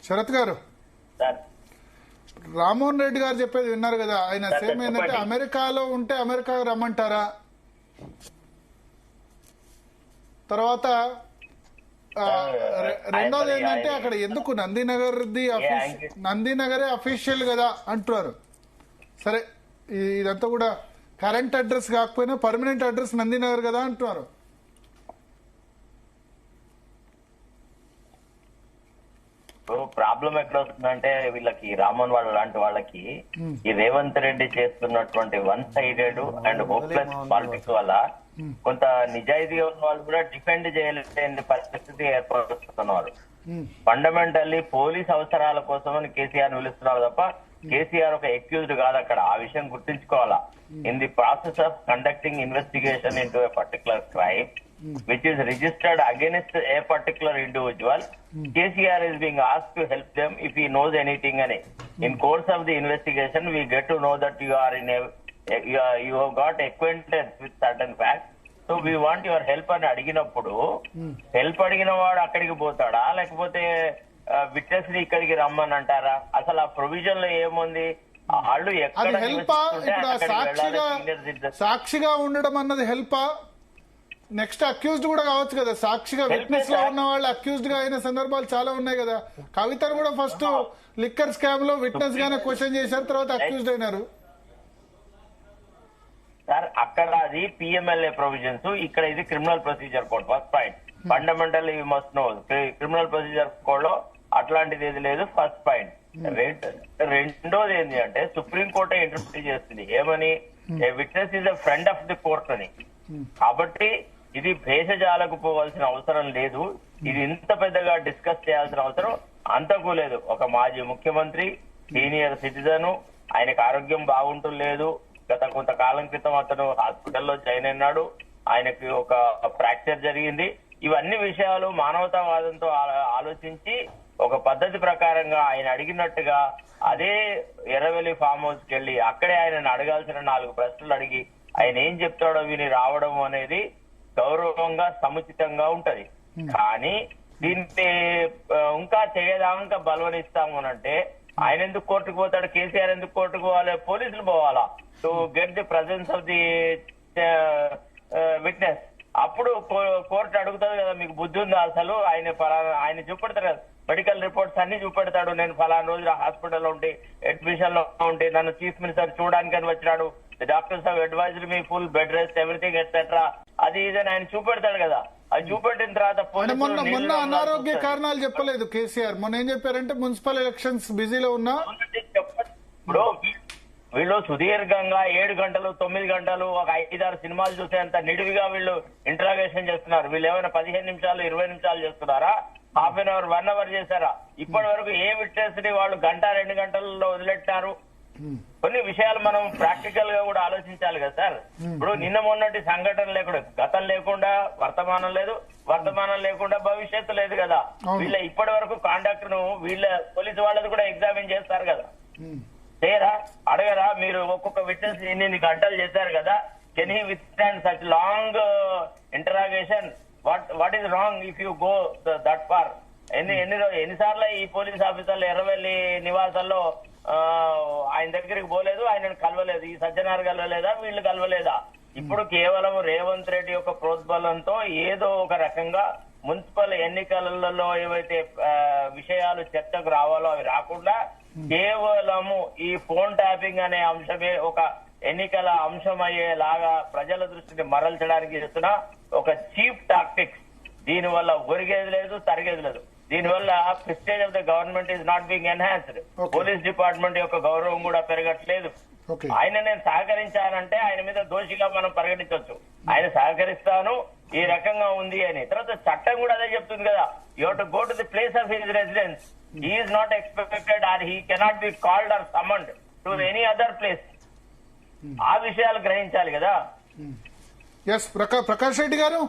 శరత్ గారు, రామ్మోహన్ రెడ్డి గారు చెప్పేది విన్నారు కదా. ఆయన సేమ్ ఏంటంటే అమెరికాలో ఉంటే అమెరికా రమ్మంటారా, తర్వాత రెండోది ఏంటంటే అక్కడ ఎందుకు నందినగరే అఫీషియల్ కదా అంటున్నారు. సరే, ఇదంతా కూడా కరెంట్ అడ్రస్ కాకపోయినా పర్మనెంట్ అడ్రస్ నందినగర్ కదా అంటున్నారు. ప్రాబ్లం ఎక్కడ వస్తుందంటే వీళ్ళకి రామన్ వాళ్ళ లాంటి వాళ్ళకి ఈ రేవంత్ రెడ్డి చేస్తున్నటువంటి one sided and hopeless politics వల్ల కొంత నిజాయితీగా ఉన్న వాళ్ళు కూడా డిఫెండ్ చేయలేని పరిస్థితి ఏర్పడుతున్నారు. ఫండమెంటల్లీ పోలీస్ అవసరాల కోసమని కేసీఆర్ పిలుస్తున్నారు తప్ప కేసీఆర్ ఒక అక్యూజ్డ్ కాదు అక్కడ. ఆ విషయం గుర్తుంచుకోవాలా. In the process of conducting investigation into a particular crime which is registered against a particular individual, KCR is being asked to help them if he knows anything. In course of the investigation, we get to know that you are you have got acquainted with certain facts. So we want your help అని అడిగినప్పుడు help అడిగిన వాడు అక్కడికి పోతాడా, లేకపోతే witness ని ఇక్కడికి రమ్మని అంటారా? అసలు ఆ ప్రొవిజన్ లో ఏముంది? వాళ్ళు ఎక్కడ సాక్షిగా ఉండడం అన్నది హెల్పా? నెక్స్ట్ అక్యూజ్డ్ కూడా కావచ్చు కదా. సాక్షిగా విట్నెస్ లో ఉన్న వాళ్ళు అక్యూజ్డ్ గా అయిన సందర్భాలు చాలా ఉన్నాయి కదా. కవితను కూడా ఫస్ట్ లిక్కర్ స్కామ్ లో విట్నెస్ గానే క్వశ్చన్ చేశారు, తర్వాత అక్యూజ్డ్ అయినారు. సార్ అక్కడ అది పిఎంఎల్ఏ ప్రొవిజన్స్, ఇక్కడ ఇది criminal procedure code. First point, fundamental you must know criminal procedure code లో అట్లాంటిది ఏది లేదు. First point. రెండోది ఏంటి అంటే సుప్రీం కోర్టే ఇంటర్ప్రిట్ చేస్తుంది ఏమని, ఏ witness is a friend of the court అని. కాబట్టి ఇది భేషజాలకు పోవాల్సిన అవసరం లేదు. ఇది ఇంత పెద్దగా డిస్కస్ చేయాల్సిన అవసరం అంతకు లేదు. ఒక మాజీ ముఖ్యమంత్రి, సీనియర్ సిటిజన్, ఆయనకు ఆరోగ్యం బాగుంటలేదు. గత కొంతకాలం క్రితం అతను హాస్పిటల్లో జాయిన్ అయినాడు. ఆయనకి ఒక ఫ్రాక్చర్ జరిగింది. ఇవన్నీ విషయాలు మానవతావాదంతో ఆలోచించి ఒక పద్ధతి ప్రకారంగా ఆయన అడిగినట్టుగా అదే ఎర్రవెల్లి ఫామ్ హౌస్ కి వెళ్లి అక్కడే ఆయనను అడగాల్సిన 4 ప్రశ్నలు అడిగి ఆయన ఏం చెప్తాడో విని రావడం అనేది గౌరవంగా సముచితంగా ఉంటది. కానీ దీన్ని ఇంకా చేయదాకా బలవనిస్తాము అనంటే ఆయన ఎందుకు కోర్టుకు పోతాడు? కేసీఆర్ ఎందుకు కోర్టుకు పోవాలి? పోలీసులు పోవాలా to get the presence of the witness. అప్పుడు కోర్టు అడుగుతుంది కదా, మీకు బుద్ధి ఉందా అసలు? ఆయన చూపెడతారు కదా, మెడికల్ రిపోర్ట్స్ అన్ని చూపెడతాడు. నేను ఫలానా రోజు హాస్పిటల్లో ఉంటే అడ్మిషన్ లో ఉంటే నన్ను చీఫ్ మినిస్టర్ చూడడానికి అని వచ్చినాడు, the doctors have advised me full bed rest everything etcetera, అది ఇదని ఆయన చూపెడతాడు కదా. అది చూపెట్టిన తర్వాత మొన్న అనారోగ్య కారణాలు చెప్పలేదు కేసీఆర్. మొన్న ఏం చెప్పారంటే మున్సిపల్ ఎలక్షన్స్ బిజీలో ఉన్నా. ఇప్పుడు వీళ్ళు సుదీర్ఘంగా 7 గంటలు 9 గంటలు ఒక 5-6 సినిమాలు చూసేంత నిడివిగా వీళ్ళు ఇంటరాగేషన్ చేస్తున్నారు. వీళ్ళు ఏమైనా 15 నిమిషాలు 20 నిమిషాలు చేస్తున్నారా? హాఫ్ అన్ అవర్ 1 అవర్ చేశారా? ఇప్పటి వరకు ఏ విట్నెస్ ని వాళ్ళు 1-2 గంటల్లో వదిలెట్టారు? కొన్ని విషయాలు మనం ప్రాక్టికల్ గా కూడా ఆలోచించాలి కదా సార్. ఇప్పుడు నిన్న మొన్నటి సంఘటన లేకుండా గతం లేకుండా వర్తమానం లేదు, వర్తమానం లేకుండా భవిష్యత్తు లేదు కదా. వీళ్ళ ఇప్పటి వరకు కాండక్ట్ ను వీళ్ళ పోలీసు వాళ్ళది కూడా ఎగ్జామిన్ చేస్తారు కదా. చేయరా? అడగరా? మీరు ఒక్కొక్క విట్నెస్ ఇన్ని గంటలు చేశారు కదా, can he withstand such long interrogation? What is wrong if you go that far? ఎన్నిసార్లు ఈ పోలీస్ ఆఫీసర్లు ఎర్రవెల్లి నివాసాల్లో ఆయన దగ్గరికి పోలేదు, ఆయనను కలవలేదు, ఈ సజ్జనార్ కలవలేదా, వీళ్ళు కలవలేదా? ఇప్పుడు కేవలం రేవంత్ రెడ్డి యొక్క ప్రోద్బలంతో ఏదో ఒక రకంగా మున్సిపల్ ఎన్నికలలో ఏవైతే విషయాలు చర్చకు రావాలో అవి రాకుండా కేవలము ఈ ఫోన్ ట్యాపింగ్ అనే అంశమే ఒక ఎన్నికల అంశం అయ్యేలాగా ప్రజల దృష్టిని మరల్చడానికి చేస్తున్న ఒక చీప్ టాక్టిక్స్. దీని వల్ల ఒరిగేది లేదు, తరిగేది లేదు. దీనివల్ల prestige of the government is not being enhanced. Police department యొక్క గౌరవం కూడా పెరగట్లేదు. ఆయన నేను సహకరించానంటే ఆయన మీద దోషిగా మనం పరిగణించవచ్చు. ఆయన సహకరిస్తాను ఈ రకంగా ఉంది అని. తర్వాత చట్టం కూడా అదే చెప్తుంది కదా, you have to go to the place of his residence. He is not expected or he cannot be called or summoned to any other place. ఆ విషయాలు గ్రహించాలి కదా. ప్రకాష్ రెడ్డి గారు.